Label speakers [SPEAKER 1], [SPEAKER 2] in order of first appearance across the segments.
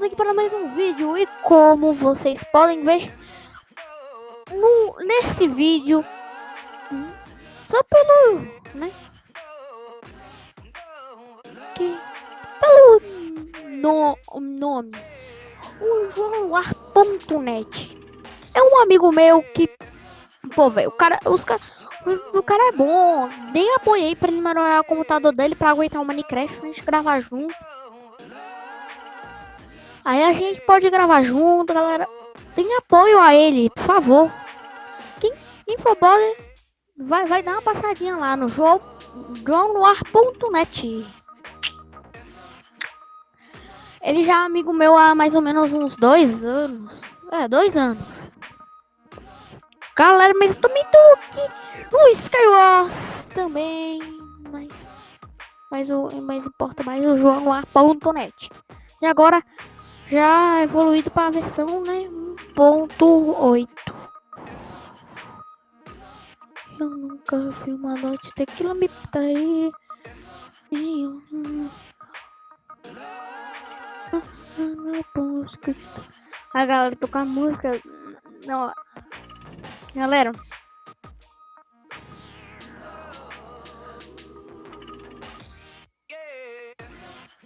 [SPEAKER 1] estamos aqui para mais um vídeo e como vocês podem ver nesse vídeo, só pelo, né, que pelo nome, o joanoar.net é um amigo meu que, pô, velho, o cara é bom, nem apoiei para ele melhorar o computador dele para aguentar o Minecraft pra gente gravar junto. Aí a gente pode gravar junto, galera. Tem apoio a ele, por favor. Quem for bode, vai dar uma passadinha lá no joanoar.net. Ele já é amigo meu há mais ou menos uns 2 anos. 2 anos. Galera, mas eu também tô aqui no Skywars também. Mas o mais importa mais o joanoar.net. E agora já evoluído para a versão, né, 1.8. Eu nunca vi uma noite tequila me trair. A galera tocar música. Não, galera.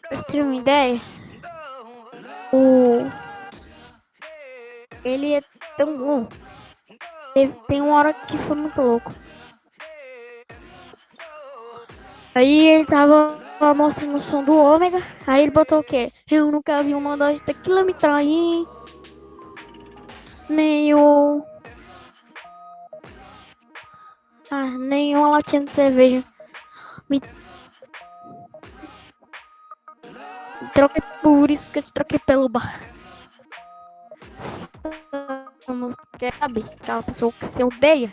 [SPEAKER 1] Pra vocês terem uma ideia, ele é tão bom. Tem uma hora que foi muito louco. Aí ele tava mostrando o som do ômega. Aí ele botou o quê? Eu nunca vi uma dose de tequila me trair. Nem o. Nem uma latinha de cerveja. Me troquei por isso que eu te troquei pelo bar. Sabe? Aquela pessoa que se odeia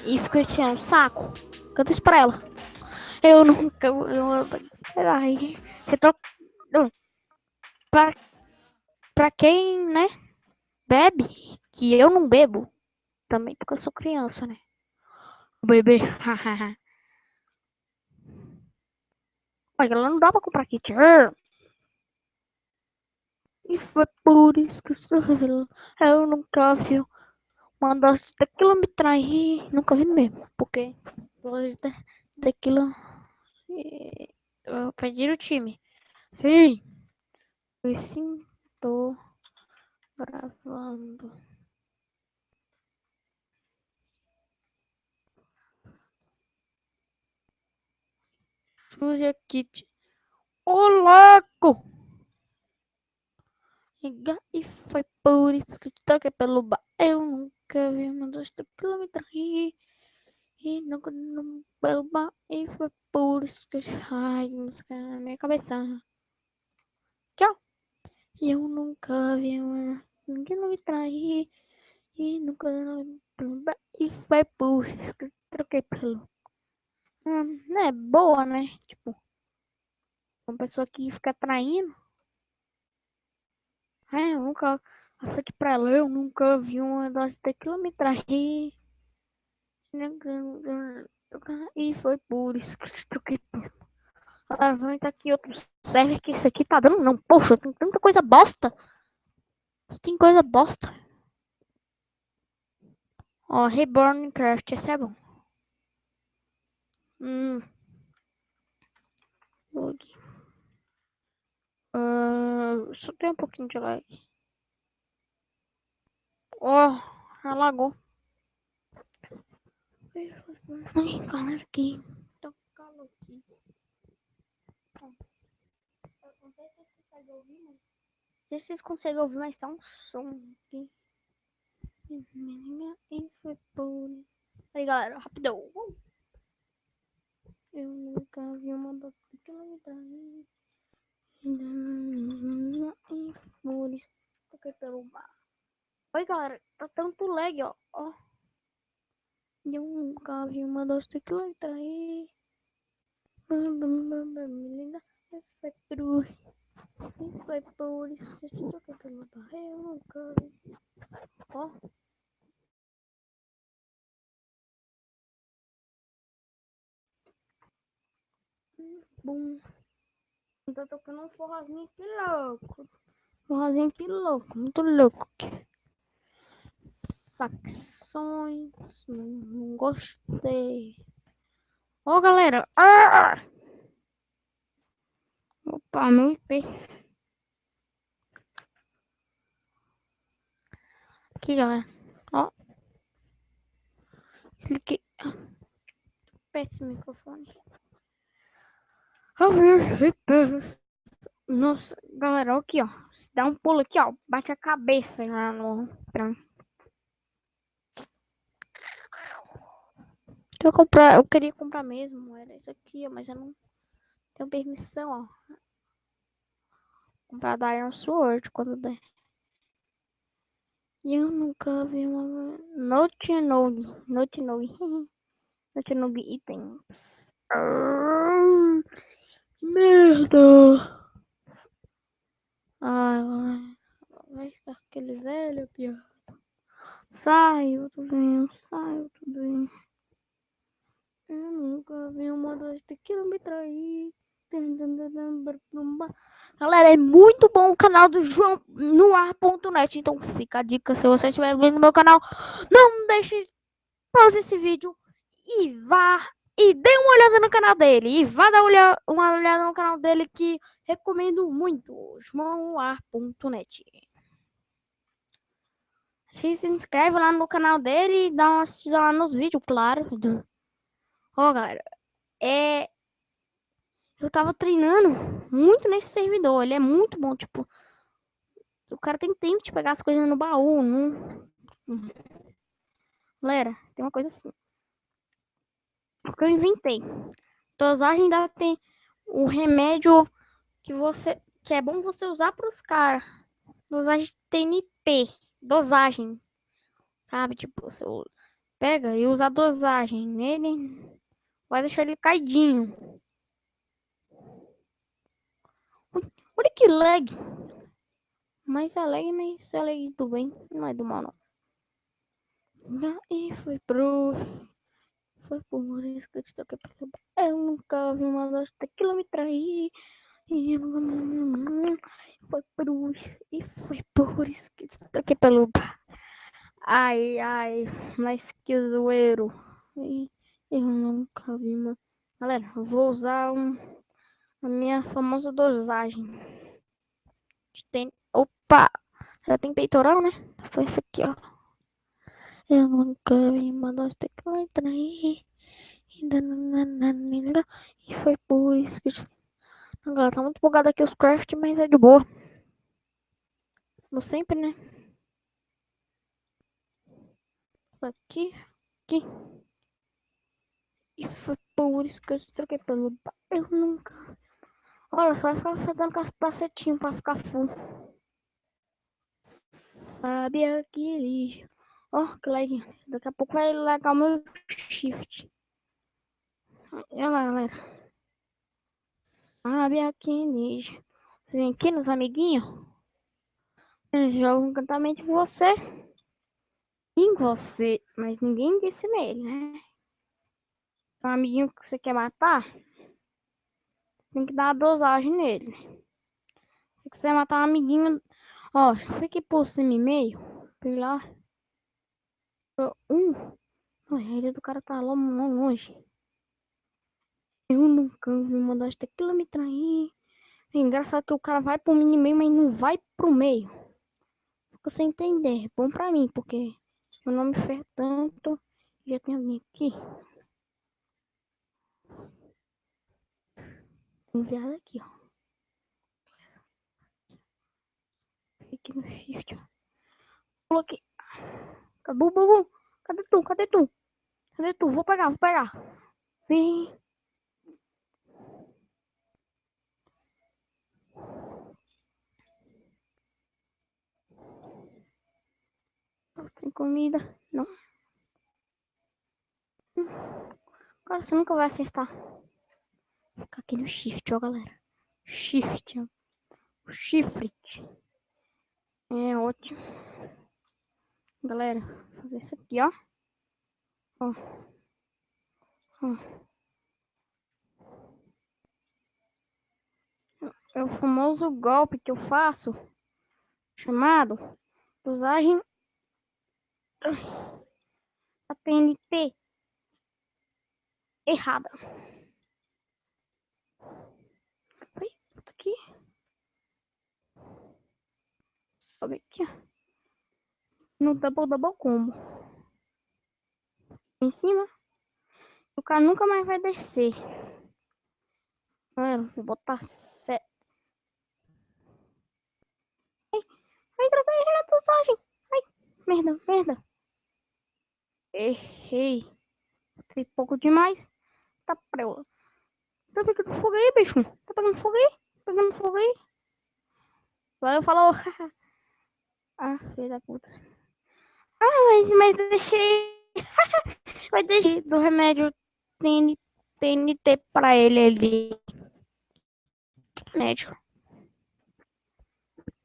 [SPEAKER 1] e fica enchendo o saco. Canta isso pra ela. Eu nunca. Ai, retro, pra, pra quem, né, bebe, que eu não bebo também, porque eu sou criança, né? Bebê. Olha, ela não dá pra comprar kit. E foi por isso que eu nunca vi uma dose de tequila me trair. Nunca vi mesmo. Porque dose de tequila. Eu perdi o time. Sim. E sim, tô gravando. Suja Kit. Ô, louco! E foi por isso que eu te troquei pelo bar. Eu nunca vi uma dose de tequila me trair. E nunca pelo bar. E foi por isso que eu... Ai, música na minha cabeça. Tchau. E eu nunca vi uma... Ninguém não me trair. E nunca pelo bar. E foi por isso que eu troquei pelo... Não é boa, né? Tipo, uma pessoa que fica traindo. Eu nunca... Essa aqui pra ela, eu nunca vi uma dose de tequila me trair. E foi por isso que eu troquei pelo... Agora vamos entrar aqui outro server que isso aqui tá dando não. Poxa, tem tanta coisa bosta. Tem coisa bosta. Ó, Reborn Craft, esse é bom. Log. Só tem um pouquinho de lag. Ó, alagou. Ai, galera, aqui. Tá calor aqui. Não sei se vocês conseguem ouvir, mas... Não sei se vocês conseguem ouvir, mas tá um som aqui. E foi por... Aí, galera, rapidão. Eu nunca vi uma dose quilometragem. E flores. Toquei pelo bar. Oi, galera. Tá tanto lag, ó. Eu nunca vi uma dose de quilometragem. Linda. Foi por... Foi por isso que eu toquei pelo bar. Eu nunca vi. Ó. Bum. Tá tocando um forrozinho aqui louco. Forrozinho aqui louco, muito louco. Facções, não gostei. Ô, galera. Ah! Opa, meu IP. Aqui, galera. Ó, cliquei. Aperta esse microfone. Nossa, galera, ó aqui, ó. Dá um pulo aqui, ó. Bate a cabeça já no. Eu queria comprar mesmo. Era isso aqui, ó. Mas eu não tenho permissão, ó. Comprar da Iron Sword quando der. E eu nunca vi uma. Note Nog. Note Nog. Note Nog itens. Merda! Ai, vai ficar aquele velho pior. Sai, eu tô bem, sai, eu tô bem. Eu nunca vi uma das tequila me trair. Galera, é muito bom o canal do João no ar.net. Então fica a dica, se você estiver vendo meu canal, não deixe, pause esse vídeo e vá e dê uma olhada no canal dele. E vá dar uma olhada no canal dele que recomendo muito. João no ar.net. Se inscreve lá no canal dele e dá uma assistida lá nos vídeos, claro. Ó, galera, eu tava treinando muito nesse servidor. Ele é muito bom, tipo, o cara tem tempo de pegar as coisas no baú. Não... Galera, tem uma coisa assim. Porque eu inventei. Dosagem ainda tem o remédio que é bom você usar para os caras. Dosagem TNT. Dosagem. Sabe? Tipo, você pega e usa a dosagem nele. Vai deixar ele caidinho. Olha que lag. Mas é lag, mas é lag do bem. Não é do mal, não. E foi por isso que eu te troquei pelo. Eu nunca vi uma das daquilo me trair. E eu nunca... Foi por isso que eu te troquei pelo. Ai, ai, mas que zoeiro. E eu nunca vi uma. Galera, eu vou usar a minha famosa dosagem. Opa! Já tem peitoral, né? Foi isso aqui, ó. Eu nunca vi uma das daquilo me trair. E foi por isso que agora tá muito bugado aqui os craft, mas é de boa. Não sempre, né? Aqui, aqui. E foi por isso que eu troquei pelo. Eu nunca. Olha, só vai ficar fazendo com as placetinhas pra ficar full. Sabe aquele. Ó, que lag. Daqui a pouco vai lagar o meu shift. Olha lá, galera. Sabe aquele. Você vem aqui nos amiguinhos. Eles jogam encantamente em você. Em você. Mas ninguém disse nele, né? Um amiguinho que você quer matar, tem que dar a dosagem nele. Se você matar um amiguinho. Ó, foi que por cima e meio. Fui lá. A ilha do cara tá lá longe. Eu nunca vi uma das tequila me trair. É engraçado que o cara vai pro mini meio, mas não vai pro meio. Fica sem entender. É bom pra mim, porque eu não me ferro tanto. Já tem alguém aqui. Tem um viado aqui, ó. Fique no shift, ó. Pula aqui. Cadê, Bubu? Cadê tu? Cadê tu? Cadê tu? Vou pegar, vou pegar. Vem. Tem comida? Não. Cara, você nunca vai acertar. Vou ficar aqui no shift, ó, galera. Shift, ó. Shift. É ótimo. Galera, vou fazer isso aqui, ó. Ó. Ó. É o famoso golpe que eu faço, chamado dosagem da TNT errada. Oi, bota aqui. Sobe aqui, ó. No double combo. Em cima. O cara nunca mais vai descer. Galera, vou botar 7. Ai, troquei na dosagem. Ai, merda, merda. Errei. Botei pouco demais. Tá prela. Tá pegando fogo aí, bicho. Tá pegando fogo aí. Pegando fogo aí. Valeu, falou. Ah, filho da puta. Ah, mas deixei. Mas deixei do remédio TNT pra ele ali. Médico.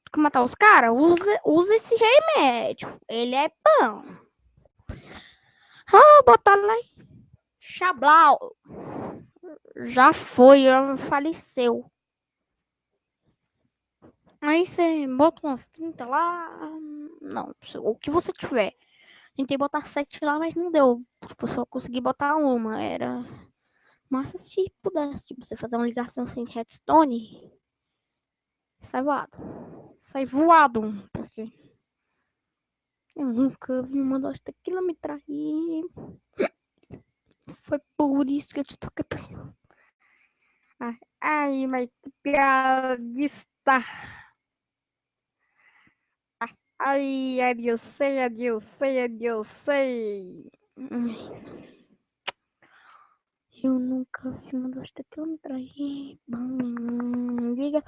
[SPEAKER 1] Como matar os caras? Usa esse remédio. Ele é bom. Ah, botar lá. Chablau. Já foi, já faleceu. Aí você bota umas 30 lá. Não, o que você tiver. Tentei botar 7 lá, mas não deu. Tipo, só consegui botar uma. Era massa se pudesse. Tipo, você fazer uma ligação sem redstone. Sai voado. Sai voado. Porque eu nunca vi uma dose de quilometragem. Foi por isso que eu te toquei. Ai, mas que piadista. Ai, adiocei, adiocei, adiocei. Eu nunca vi uma dose de quilometragem. Diga.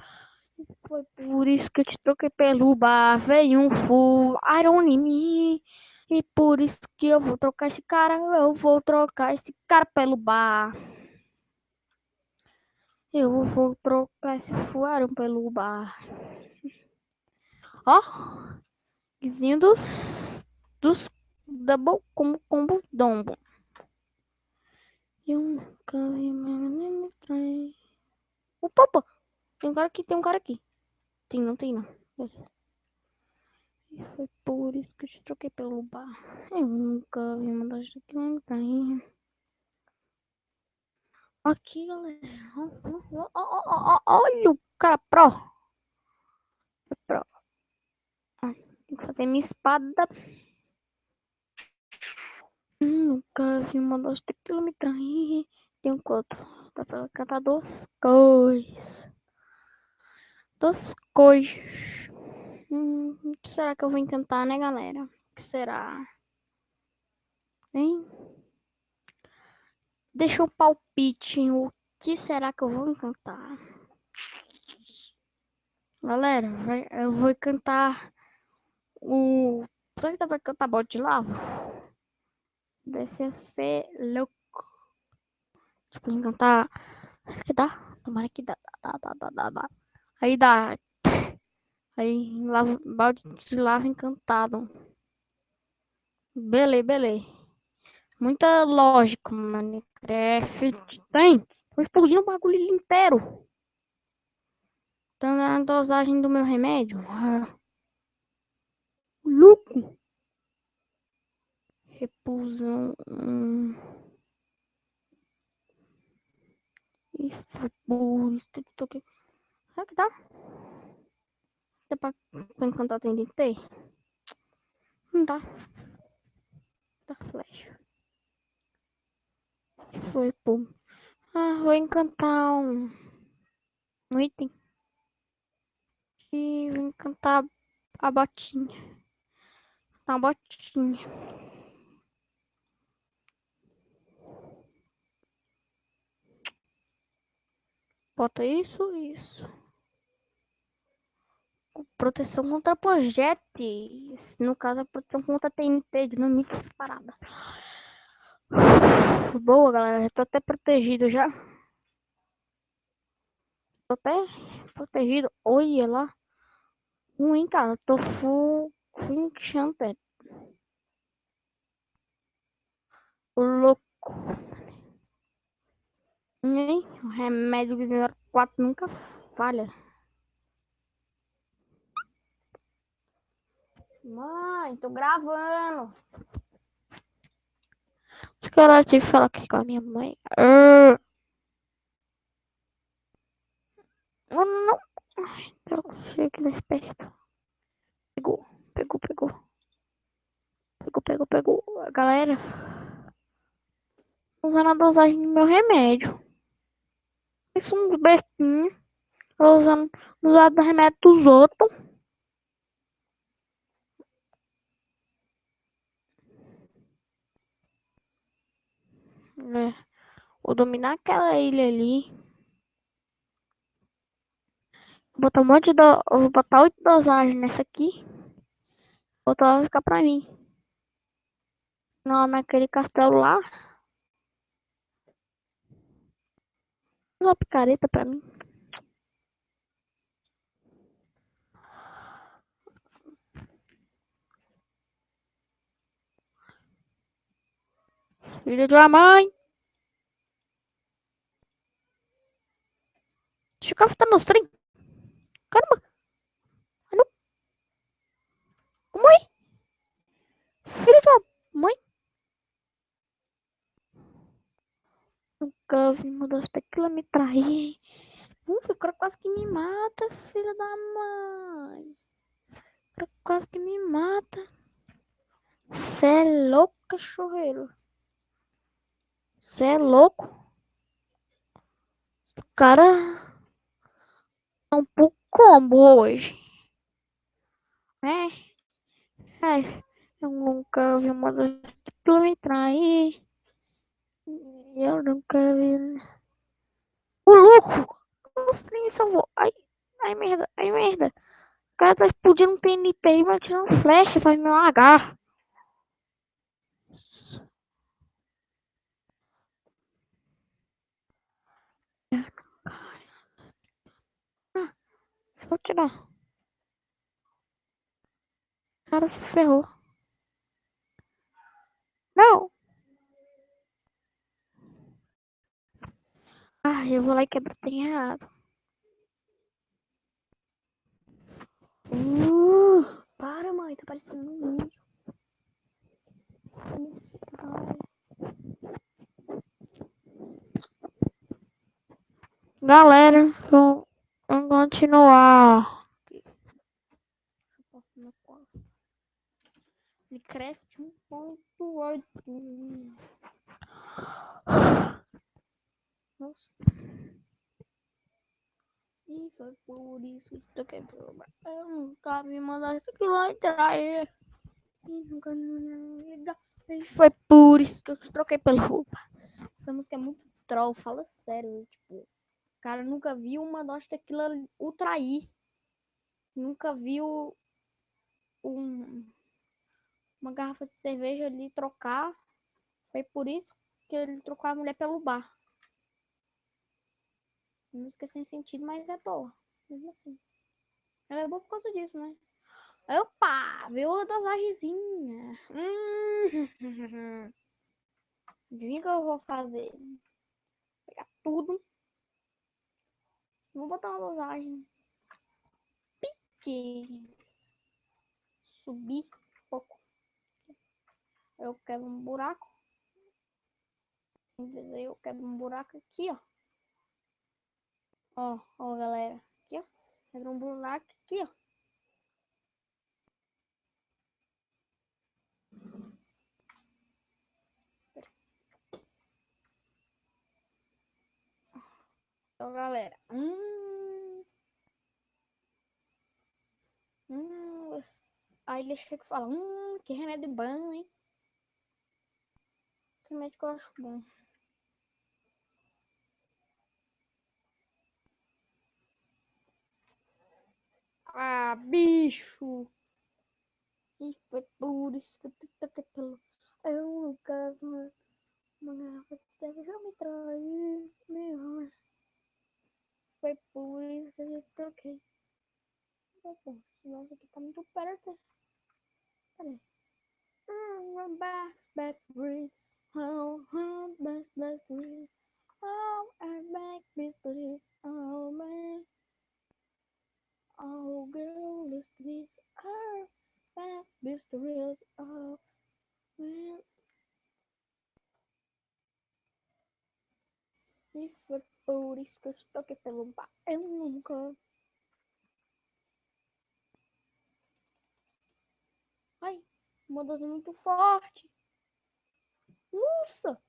[SPEAKER 1] Foi por isso que eu te troquei pelo bar. Veio um full Iron em mim. E por isso que eu vou trocar esse cara. Eu vou trocar esse cara pelo bar. Eu vou trocar esse full Iron pelo bar. Ó. Vizinho dos double combo dombo. Eu nunca vi mais me trai. Opa, opa. Tem um cara aqui, tem um cara aqui. Tem, não tem não. E foi por isso que eu te troquei pelo bar. Eu nunca vi uma das que não tem. Aqui, galera. Olha o cara pro. É pro. Tem que fazer minha espada. Nunca vi uma das que não me trai. Tem um quanto? Dá pra cantar duas coisas. Duas coisas. O que será que eu vou encantar, né, galera? O que será? Hein? Deixa o palpite. O que será que eu vou encantar? Galera, eu vou cantar o. Será que dá pra cantar bote de lava? Deve ser louco. Tipo, encantar. Será que dá? Tomara que dá. Dá. Aí dá. Aí, balde de lava encantado. Beleza. Muita lógica, Minecraft tem. Tô explodindo o bagulho inteiro. Tá na dosagem do meu remédio. Louco. Repulsão. E foi por isso que eu toquei. Será que dá? Dá pra encantar TNT? Não dá. Dá flecha. Foi, pô. Ah, vou encantar um item. E vou encantar a botinha. Tá, a botinha. Bota isso. Proteção contra projéteis. No caso, a proteção contra TNT, dinamite, essas paradas. Boa, galera. Já tô até protegido já. Tô até protegido. Olha lá. Ruim, cara. Tô full enchanted. O louco. Hein? O remédio 4 nunca falha. Mãe, tô gravando. Acho que ela tive que falar aqui com a minha mãe. Não, não. Ai, droga, cheguei aqui mais perto. Pegou, pegou. Pegou. Galera, usando a dosagem do meu remédio. Isso uns bestinhos. Tô usando usado do remédio dos outros. Né? Vou dominar aquela ilha ali. Vou botar 8 dosagens nessa aqui. Outra vai ficar pra mim. Lá naquele castelo lá. Uma picareta pra mim. Filha de uma mãe. Deixa eu cafutar meus trem. Caramba. Não, como é? Filha de uma mãe. Nunca vi uma das tequila me trair. O cara quase que me mata, filha da mãe. O cara quase que me mata. Cê é louco, cachorreiro. Cê é louco. O cara é um pouco combo hoje. É, eu nunca vi uma das tequila me trair. Eu nunca vi. O louco! Nossa, nem me salvou. Ai, merda. O cara tá explodindo um TNT e vai tirando flecha, vai me largar. Ah, só tirar. O cara se ferrou. Não! Ah, eu vou lá e quebro o trem errado. Para, mãe, tá parecendo um vídeo. Galera, vamos continuar. Minecraft 1.8. Nossa. E foi por isso que eu quebrou. Eu nunca me mandaram aquilo lá entrar aí. E nunca me liga. E foi por isso que eu te troquei pela roupa. Essa música é muito troll, fala sério. Tipo, o cara nunca viu uma dose daquilo o trair. Nunca viu um, uma garrafa de cerveja ali trocar. Foi por isso que ele trocou a mulher pelo bar. Música sem sentido, mas é boa. Mesmo assim. Ela é boa por causa disso, né? Opa! Viu a dosagemzinha. Adivinha o que eu vou fazer? Pegar tudo. Vou botar uma dosagem. Que subir um pouco. Eu quebro um buraco. Simples aí, eu quebro um buraco aqui, ó. Ó, galera. Aqui, ó. Quebro um buraco aqui, ó. Então, galera. Hum, aí ele chega e fala, que remédio bom, hein? Que remédio que eu acho bom. Ah, bicho! E foi por isso que eu te toquei pelo... Eu nunca vi uma garrafa de cerveja me trair, meu. Foi por isso que eu te troquei. Nossa, aqui tá muito perto. Peraí. Back, breathe. Oh, back, breathe. Oh, I'm back, breathe. Oh, man. Oh, girl, this, oh, back, the real. Oh, man. E foi por isso que eu estou aqui pelo bar. Eu nunca. Ai, uma dose muito forte. Nossa!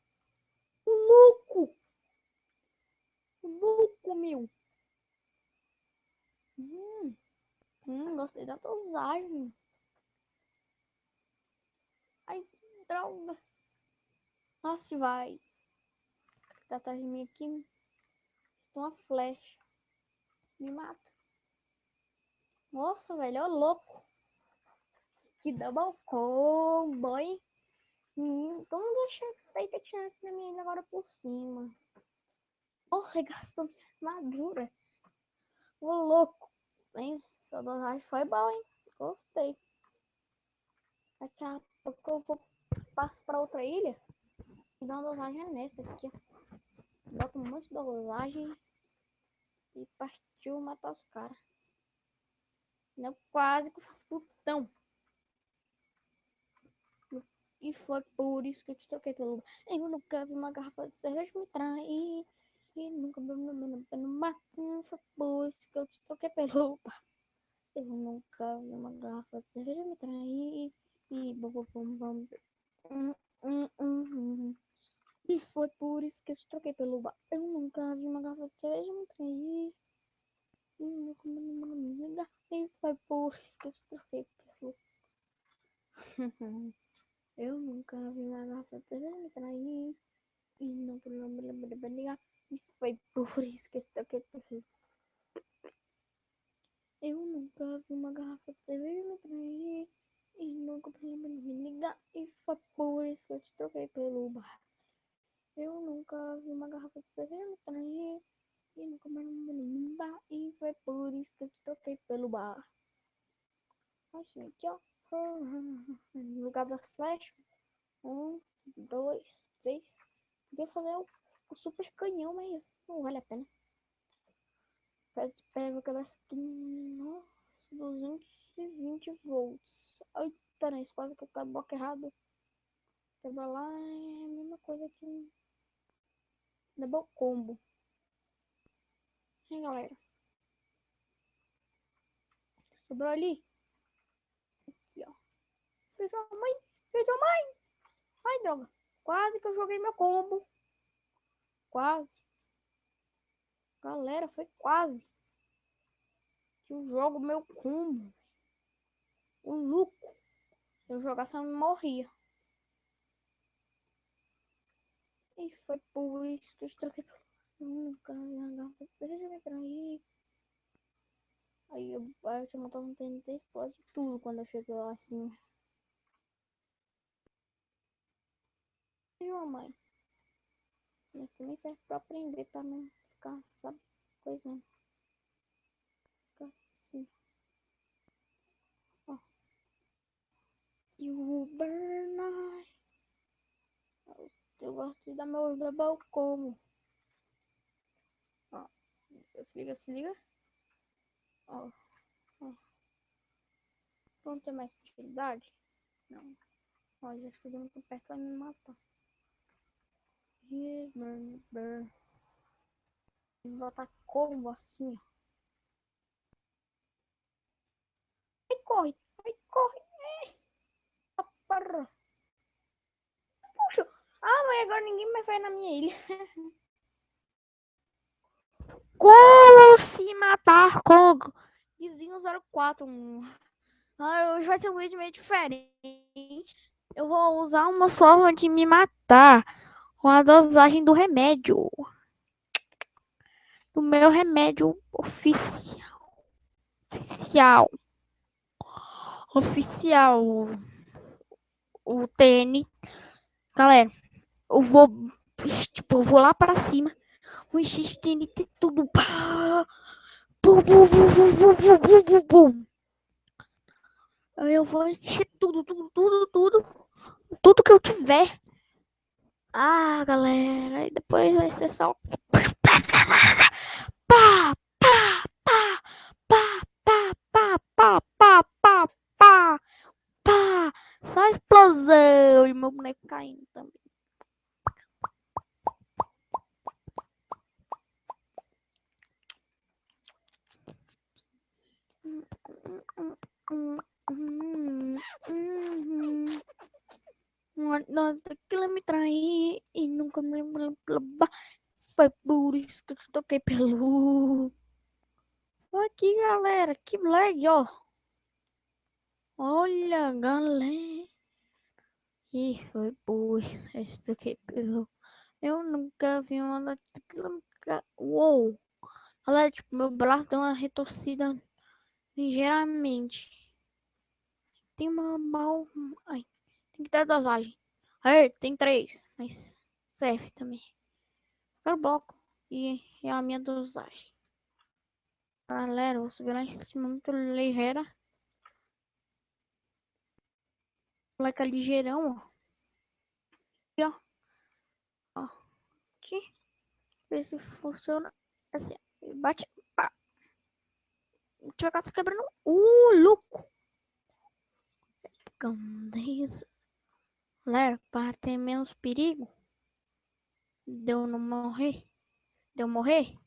[SPEAKER 1] O louco! O louco, meu! Gostei da dosagem. Ai, droga. Nossa, vai. Tá atrás de mim aqui. Uma flecha. Me mata. Nossa, velho, ó, louco. Que double combo, hein? Então deixa eu tirar aqui na minha agora por cima. Porra, gastou armadura. Ô, louco. Hein? Essa dosagem foi boa, hein? Gostei. Daqui a pouco eu passo pra outra ilha e dou uma dosagem nessa aqui. Bota um monte de dosagem e partiu matar os caras. Não, quase que eu faço putão. E foi por isso que eu te troquei pelo... Eu nunca vi uma garrafa de cerveja me trair. E nunca vi no mar. Foi por isso que eu te troquei pelo... Eu nunca vi uma garrafa de cerveja me trair. E bom, bom, bom. E foi por isso que eu te troquei pelo bar. Eu nunca vi uma garrafa de cerveja me trair. E nunca vi uma amiga. E foi por isso que eu te troquei pelo... Eu nunca vi uma garrafa de cerveja me trair. E nunca vi uma amiga. E foi por isso que eu te troquei pelo... Eu nunca vi uma garrafa de cerveja me trair. E nunca vi uma amiga. E foi por isso que eu te troquei pelo bar. Eu nunca vi uma garrafa de cerveja me trair. E nunca mais no bar. E foi por isso que eu te troquei pelo bar. Assim, aqui, ó. No lugar das flechas. 1, 2, 3. Podia fazer o super canhão, mas não vale a pena. Pega essa aqui. Nossa, 220 volts. Ai, peraí, quase que eu tava boca errado. Quebra lá, é a mesma coisa que double combo. Hein, galera? Sobrou ali. Esse aqui, ó. Filho da mãe, filho da mãe. Ai, droga. Quase que eu joguei meu combo. Quase. Galera, foi quase que eu jogo meu combo. O Luco. Se eu jogasse, eu morria. E foi por isso que eu troquei. Nunca seja me trair. Aí eu tinha montado um TNT, explode tudo quando eu cheguei lá assim. E mamãe. Mas também serve pra aprender, pra não ficar, sabe, coisando. Ficar assim. Ó. You burn night. Eu gosto de dar meu double como. Ó. Se liga, se liga. Ó. Ó. Não tem mais possibilidade? Não. Ó, já escolhi muito perto, vai me matar. Burn, burn. Vou botar combo assim, ó. Ai, corre. Ai, corre. Porra. Puxa. Ah, mas agora ninguém mais vai na minha ilha. Como se matar com Vizinho 04. Hoje vai ser um vídeo meio diferente. Eu vou usar umas formas de me matar com a dosagem do remédio. Do meu remédio oficial. Oficial. Oficial. O TN. Galera, eu vou lá para cima. O encher TNT tudo. Pá. Bum, bum, bum, bum, bum, bum, bum, bum. Eu vou encher tudo, tudo, tudo, tudo. Tudo que eu tiver. Ah, galera. E depois vai ser só. Pá, pá, pá, pá, pá, pá, pá, pá, pá, pá, pá. Que ela me traí e nunca me... Foi por isso que eu toquei pelo... Aqui, galera, que lag, ó. Olha, galera. E foi por isso que eu toquei pelo... Eu nunca vi uma daquela... Uou. Galera, tipo, meu braço deu uma retorcida ligeiramente. Tem uma mal... Ai, tem que dar dosagem. Aí, tem 3, mas serve também. Quero bloco. E a minha dosagem. Galera, vou subir lá em cima, muito ligeira. Moleque ligeirão, ó. Aqui, ó. Ó. Aqui. Ver se funciona. Assim, bate. Pá. Deixa eu ver se quebrando. Louco. Candeias. Galera, para ter menos perigo. Deu não morrer. Deu morrer.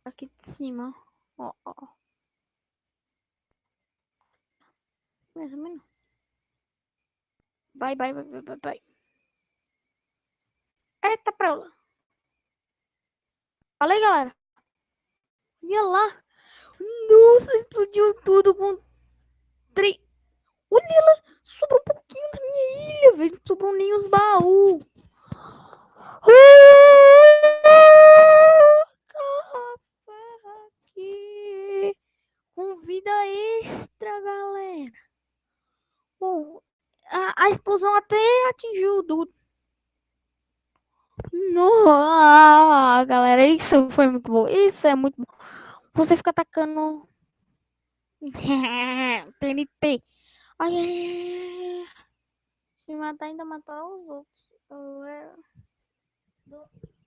[SPEAKER 1] Aqui de cima, ó. Ó, ó. Mais ou menos. Vai, vai, vai, vai, vai, vai. Eita, pra lá. Fala aí, galera. Olha lá. Nossa, explodiu tudo com 3. Olha lá. Sobrou um pouquinho da minha ilha, velho. Sobrou nem os baús. Aqui. Com vida extra, galera. Bom, a explosão até atingiu o Dudu. Nossa, galera, isso foi muito bom. Isso é muito bom. Você fica atacando TNT. Ai, ai, ai. Se matar, ainda matar os outros.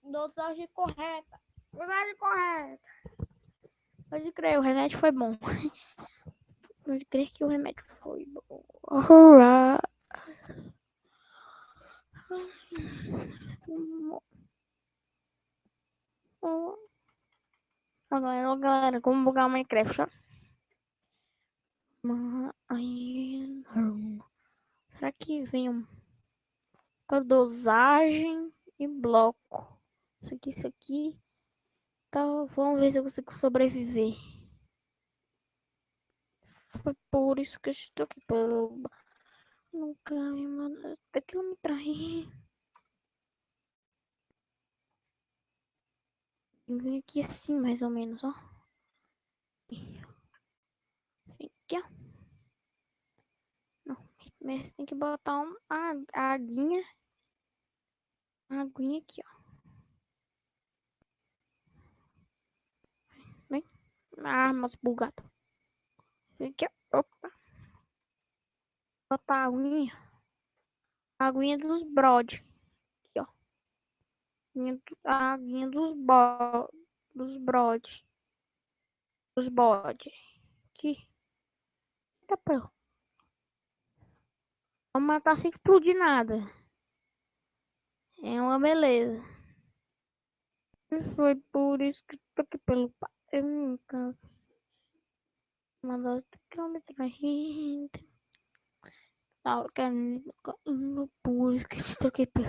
[SPEAKER 1] Dosagem correta. Dosagem correta. Pode crer, o remédio foi bom. Pode crer que o remédio foi bom. Hurra. Ó, galera, como bugar o Minecraft, ó. Será que vem dosagem e bloco? Isso aqui. Tá, vamos ver se eu consigo sobreviver. Foi por isso que eu estou aqui. Nunca me mandou. Até que ela me trair. Vem aqui assim, mais ou menos, ó. Vem aqui, ó. Não, mas tem que botar a aguinha. A aguinha aqui, ó. Vem. Ah, mas bugado. Vem aqui, ó. Opa. Botar a aguinha. A aguinha dos brod. Aqui, ó. A aguinha dos brod. Dos bode. Aqui. Tá pronto. Vamos matar sem explodir nada. É uma beleza. Foi por isso que tô aqui pelo pai. Eu nunca mandou quilômetros ainda. Tá, por isso que estou aqui pelo.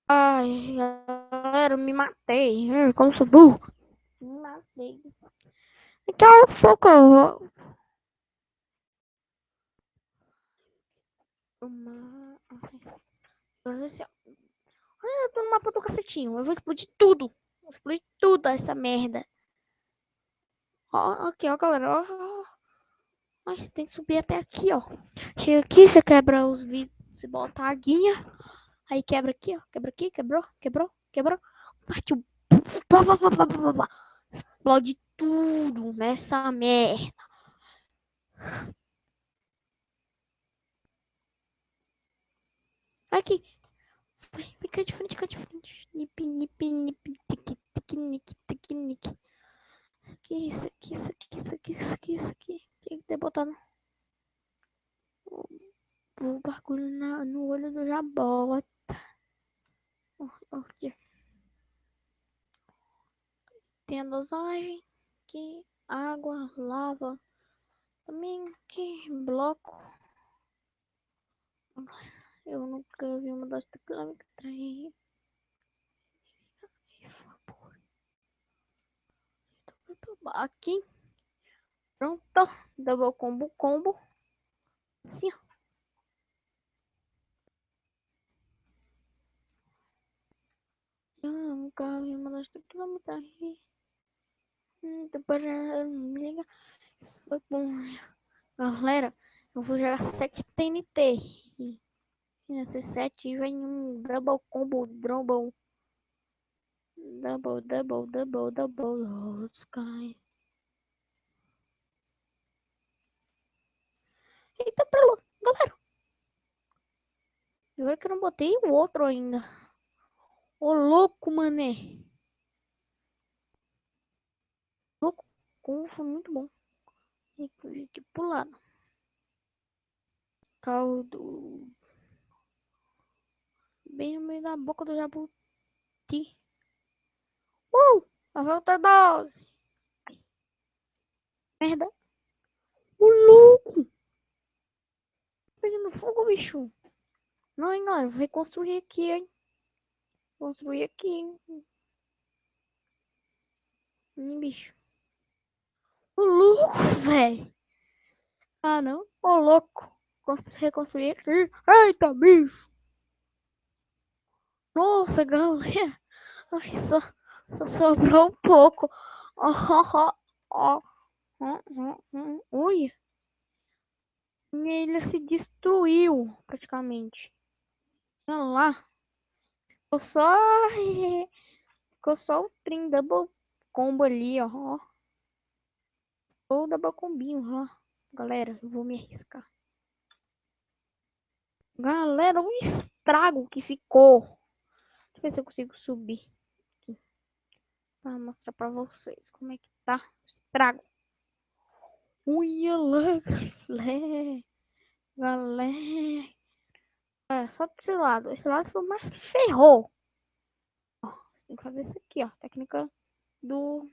[SPEAKER 1] Ai, galera, me matei. Como sou burro. Me matei. Daqui a pouco eu vou. Assim, eu tô no mapa do cacetinho. Eu vou explodir tudo. Vou explodir tudo essa merda. Ó, aqui, ó, galera. Ó. Mas você tem que subir até aqui, ó. Chega aqui, você quebra os vidros. Você bota a aguinha. Aí quebra aqui, ó. Quebra aqui, quebrou. Partiu. Explode tudo nessa merda. Aqui. Fica de frente, fica de frente. Nip, tic. Aqui, isso aqui. Tinha que ter botado o bagulho no olho do jabota. Aqui. Tem a dosagem. Aqui. água, lava. Também que bloco. Eu nunca vi uma das quilômetros. Aqui. Pronto. Double combo, combo. Assim, ó. Eu nunca vi uma das quilômetros. Me liga. Foi bom. Galera, eu vou jogar 7 TNT. E nesse 7 vem um double combo, double, sky. Eita, pra lá, galera. Agora que eu não botei o outro ainda. Ô, louco, mané. Louco, como foi muito bom. E que pulado. Caldo. Bem no meio da boca do jabuti. A volta dose. Merda. O louco. Pegando fogo, bicho. Não, hein, galera. Vou reconstruir aqui, hein. Construir aqui, hein. Bicho. O louco, velho. Ah, não. Ô, louco. Reconstruir aqui. Eita, bicho. Nossa, galera. Ai, só sobrou um pouco. Ó, ó, ó. Ui. Minha ilha se destruiu, praticamente. Olha lá. Ficou só... Ficou só o trim double combo ali, ó. Ou double combinho, ó. Galera, eu vou me arriscar. Galera, um estrago que ficou. Deixa eu ver se eu consigo subir aqui pra mostrar pra vocês como é que tá o estrago. Uia, galera. É, só desse lado. Esse lado foi mais ferrou. Ó, você tem que fazer isso aqui, ó. Técnica do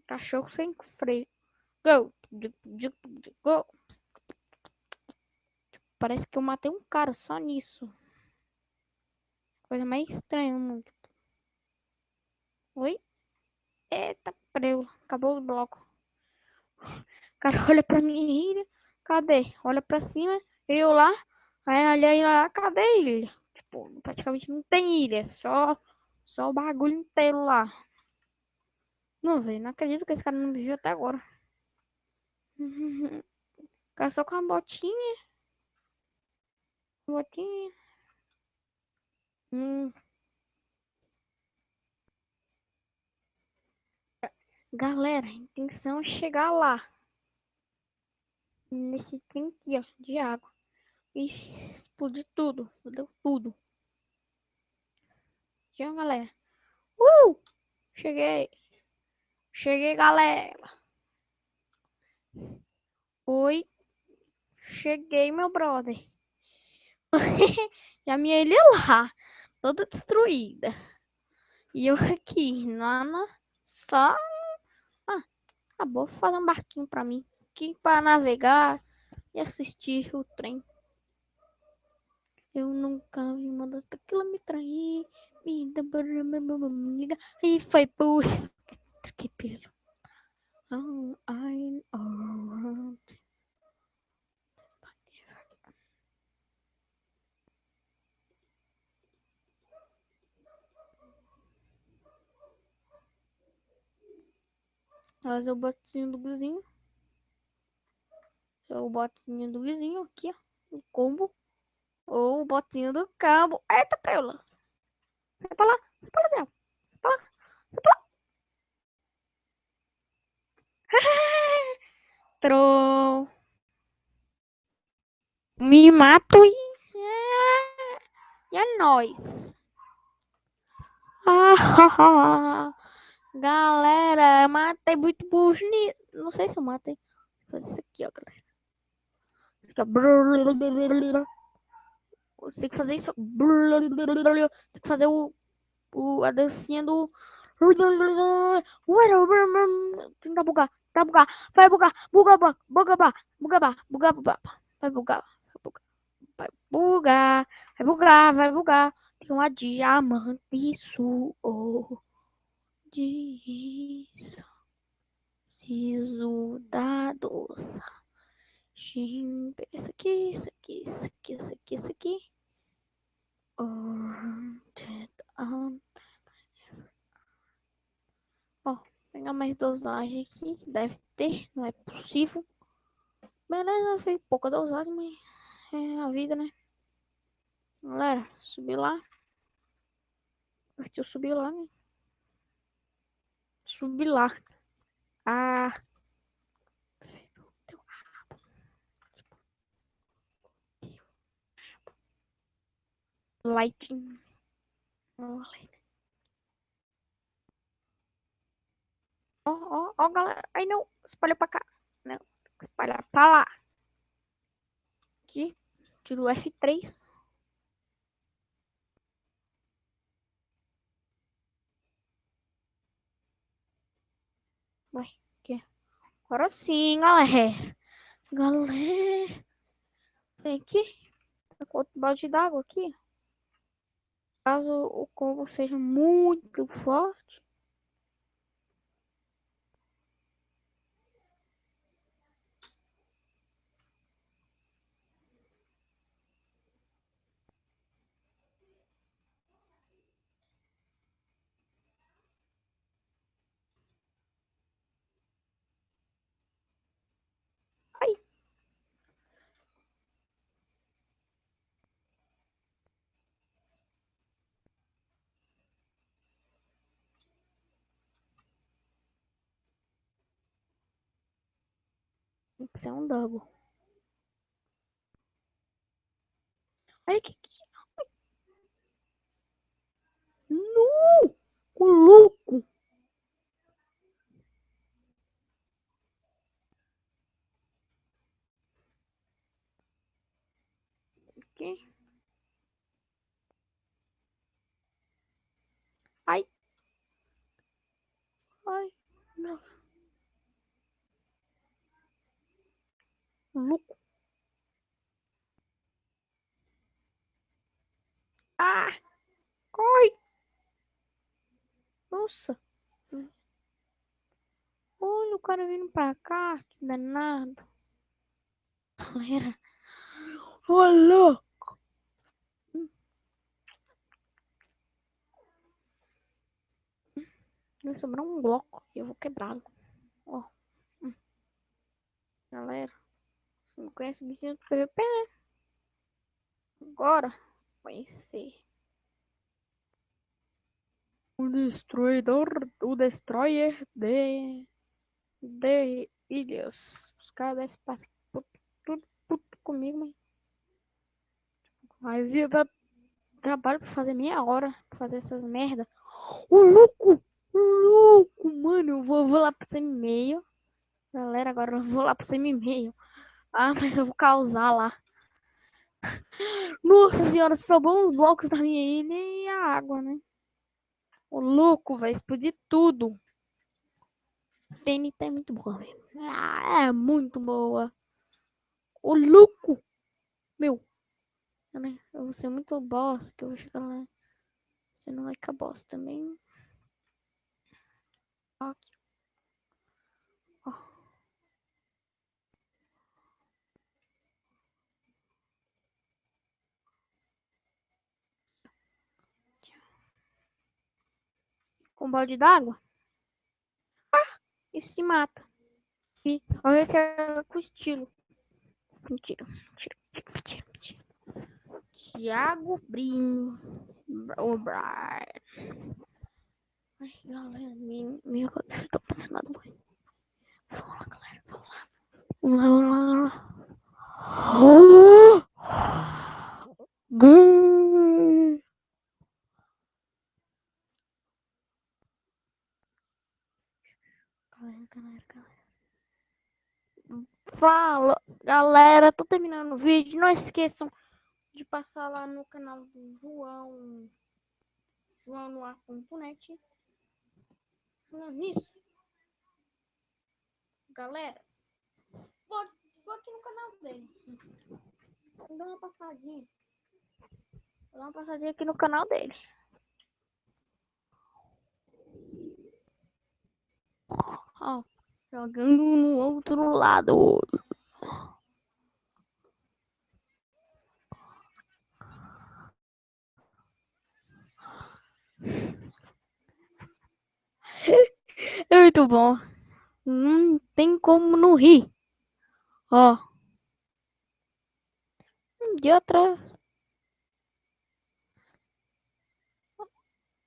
[SPEAKER 1] cachorro sem freio. Go. Go. Parece que eu matei um cara só nisso. Coisa mais estranha no mundo. Oi? Eita, preu. Acabou o bloco. O cara olha pra minha ilha. Cadê? Olha pra cima. Eu lá. Aí olha lá. Cadê a ilha? Tipo, praticamente não tem ilha. Só o bagulho inteiro lá. Não, velho. Não acredito que esse cara não me viu até agora. Cara só com a botinha. Botinha. Hum. Galera, a intenção é chegar lá. Nesse trem aqui, ó. De água. E explodir tudo. Fudeu tudo. Tchau, galera. Cheguei. Cheguei, galera. Oi. Cheguei, meu brother. E a minha ilha lá. Toda destruída. E eu aqui. Só. Ah, acabou. Vou fazer um barquinho pra mim. Aqui pra navegar e assistir o trem. Eu nunca vi uma das daquela me trair. E foi por que pelo. Oh, I know. Fazer o botinho do Guizinho. O botinho do Guizinho aqui, ó. O combo. Ou o botinho do cabo. Eita, preula. Sai pra lá. Sai pra lá, Del. Sai pra lá. Sai pra lá. Troll. Me mato e é nóis. Galera, matei muito bonito. Não sei se eu matei. Vou fazer isso aqui, ó, galera. Você tem que fazer isso. Tem que fazer a dancinha do. Tenta bugar. Tá bugar. Vai bugar. Buga, buga, buga, buga, buga, buga. Vai bugar. Vai bugar. Vai bugar. Vai bugar. Vai bugar. Tem uma diamante. Isso. Oh. Disso. Siso da doça. Isso aqui, isso aqui, isso aqui, isso aqui, isso aqui. Ó, pegar mais dosagem aqui, que deve ter, não é possível. Beleza, fez pouca dosagem, mas é a vida, né? Galera, subi lá. Partiu subir lá, né? Subi lá. Ah, lighting. Ó, ó, ó, galera. Aí não, espalha pra cá. Não, espalha pra lá. Aqui, tiro o F3. Vai, aqui. Agora sim, galera. Galera. Vem aqui. Tá com outro balde d'água aqui. Caso o combo seja muito forte. Ai, isso é um double. Ai, que... Nu! O louco! Que? Ai, ai. Louco. Ah, corre. Nossa. Olha o cara vindo pra cá. Que danado. Galera. Olha. Vai sobrar um bloco. E eu vou quebrá-lo. Ó. Galera. Você não conhece o bichinho do PVP, né? Agora. Vai ser. O destruidor. O destroyer de ilhas. Os caras devem estar tudo puto comigo, mas ia dar trabalho pra fazer meia hora pra fazer essas merda. Ô louco! Ô louco, mano, eu vou lá pro semi-meio. Galera, agora eu vou lá pro semi-meio. Ah, mas eu vou causar lá. Nossa senhora, sobrou uns blocos da minha ilha e a água, né? Ô louco, vai explodir tudo. TNT é muito boa, velho. Ah, é muito boa. Ô louco! Meu, né? Eu vou ser muito boss que eu vou chegar lá. Você não vai ficar boss também. Ó, ó. Com um balde d'água e se mata. E olha que é com estilo. Mentira, mentira, mentira, mentira. Thiago Brinho. O Brian. Ai, galera, minha cabeça tá passando nada. Vamos lá, galera, vamos lá. Vamos lá, vamos lá, vamos lá. Galera, galera, galera. Fala, galera, tô terminando o vídeo. Não esqueçam de passar lá no canal do João, joanoar.net. Falando nisso, Galera, vou aqui no canal dele. Vou dar uma passadinha. Vou dar uma passadinha aqui no canal dele. Ó, jogando no outro lado. É muito bom. Não tem como não rir. Ó, de outra.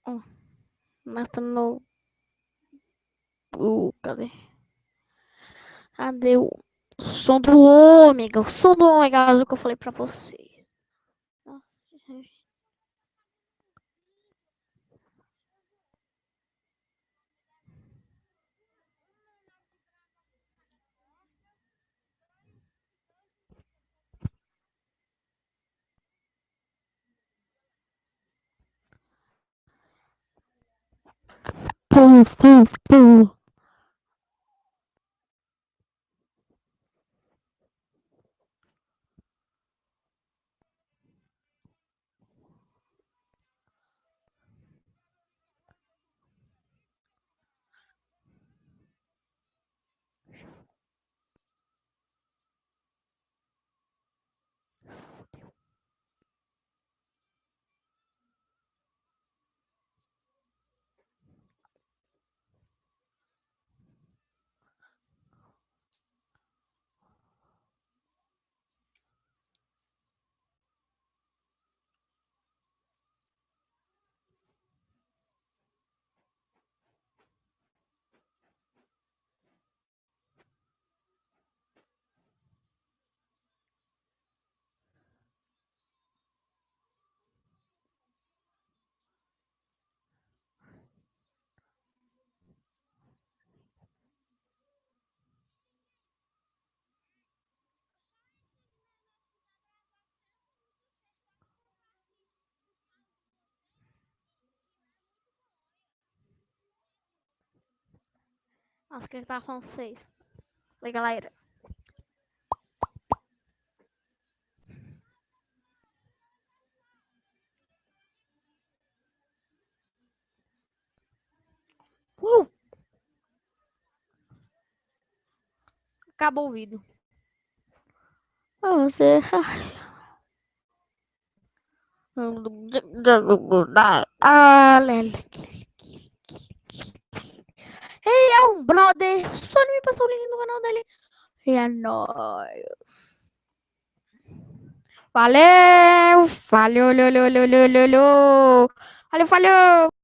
[SPEAKER 1] Ó, matando cadê? Cadê o som do ômega? O som do ômega azul que eu falei pra vocês. Nossa, gente. Pum, pum, pum. Nossa, o que tá com vocês? Oi, galera. Uh! Acabou o vídeo. Você. Ele é um brother. Só não me passou o link no canal dele. E é nóis. Valeu! Valeu, valeu, valeu, valeu, valeu. Valeu, valeu.